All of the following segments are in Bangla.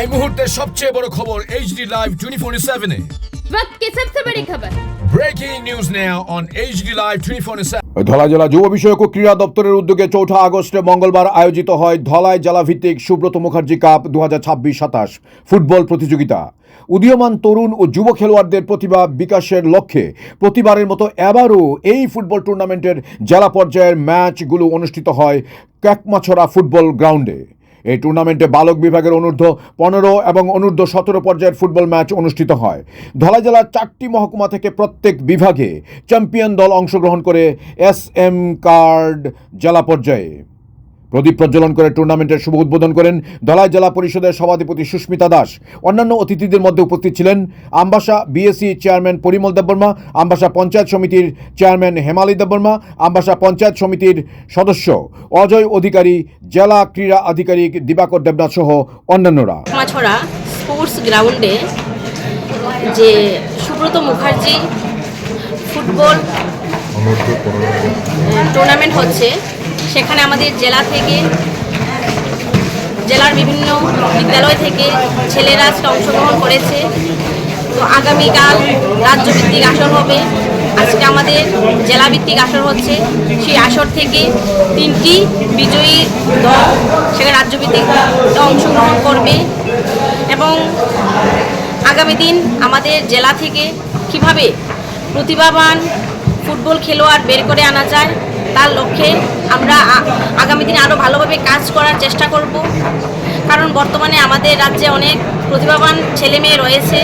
এই মুহূর্তের সবচেয়ে বড় খবর HD Live 24/7 এ। वक्त की सबसे बड़ी खबर। Breaking news now on HD Live 24/7। Dhalai জেলা যুব বিষয়ক ও ক্রীড়া দপ্তরের উদ্যোগে 4 আগস্টে মঙ্গলবার আয়োজিত হয় ধলাই জেলা ভিত্তিক সুব্রত মুখার্জি কাপ 2026-27 ফুটবল প্রতিযোগিতা। উদীয়মান তরুণ ও যুব খেলোয়াড়দের প্রতিভা বিকাশের লক্ষ্যে প্রতিবারের মতো এবারও এই ফুটবল টুর্নামেন্টের জেলা পর্যায়ের ম্যাচগুলো অনুষ্ঠিত হয় কাকমাছড়া ফুটবল গ্রাউন্ডে। এই টুর্নামেন্টে বালক বিভাগের অনূর্ধ্ব 15 এবং অনূর্ধ্ব 17 পর্যায়ের ফুটবল ম্যাচ অনুষ্ঠিত হয়। ধলাই জেলার 4টি মহকুমা থেকে প্রত্যেক বিভাগে চ্যাম্পিয়ন দল অংশগ্রহণ করে SM কার্ড জেলা পর্যায়ে। প্রদীপ প্রজ্বলন করে টুর্নামেন্টের শুভ উদ্বোধন করেন ধলাই জেলা পরিষদের সভাধিপতি সুস্মিতা দাস। অন্যান্য অতিথিদের মধ্যে উপস্থিত ছিলেন আমবাসা BSC চেয়ারম্যান পরিমল দেববর্মা, আমবাসা পঞ্চায়েত সমিতির চেয়ারম্যান হেমালি দেববর্মা, আমবাসা পঞ্চায়েত সমিতির সদস্য অজয় অধিকারী, জেলা ক্রীড়া আধিকারিক দিবাকর দেবনাথ সহ অন্যান্যরা। কাকমাছড়া স্পোর্টস গ্রাউন্ডে যে সুব্রত মুখার্জি ফুটবল টুর্নামেন্ট হচ্ছে, সেখানে আমাদের জেলা থেকে, জেলার বিভিন্ন বিদ্যালয় থেকে ছেলেরা অংশগ্রহণ করেছে। তো আগামীকাল রাজ্যভিত্তিক আসর হবে, আজকে আমাদের জেলাভিত্তিক আসর হচ্ছে। সেই আসর থেকে 3টি বিজয়ী দল সেখানে রাজ্যভিত্তিক অংশগ্রহণ করবে এবং আগামী দিন আমাদের জেলা থেকে কিভাবে প্রতিভাবান ফুটবল খেলোয়াড় বের করে আনা যায় তার লক্ষ্যে আমরা আগামী দিনে আরও ভালোভাবে কাজ করার চেষ্টা করব। কারণ বর্তমানে আমাদের রাজ্যে অনেক প্রতিভাবান ছেলে মেয়ে রয়েছে।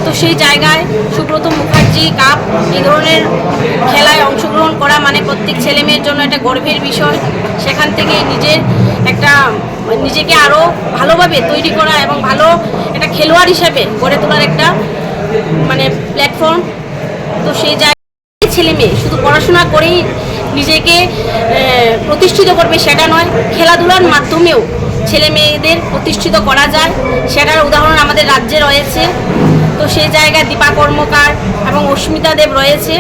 তো সেই জায়গায় সুব্রত মুখার্জি কাপ এই ধরনের খেলায় অংশগ্রহণ করা মানে প্রত্যেক ছেলে মেয়ের জন্য একটা গর্বের বিষয়। সেখান থেকে নিজেকে আরও ভালোভাবে তৈরি করা এবং ভালো একটা খেলোয়াড় হিসেবে গড়ে তোলার একটা প্ল্যাটফর্ম। তো সেই জায়গায় ছেলে মেয়ে শুধু পড়াশোনা করেই নিজেকে প্রতিষ্ঠিত করবে সেটা নয়, খেলাধুলার মাধ্যমেও ছেলে মেয়েদের প্রতিষ্ঠিত করা যায়, সেটার উদাহরণ আমাদের রাজ্যে রয়েছে। তো সেই জায়গায় দীপা কর্মকার এবং অস্মিতা দেব রয়েছে।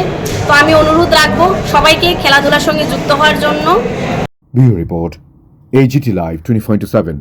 তো আমি অনুরোধ রাখবো সবাইকে খেলাধুলার সঙ্গে যুক্ত হওয়ার জন্য। Bureau report, AGT Live 24/7।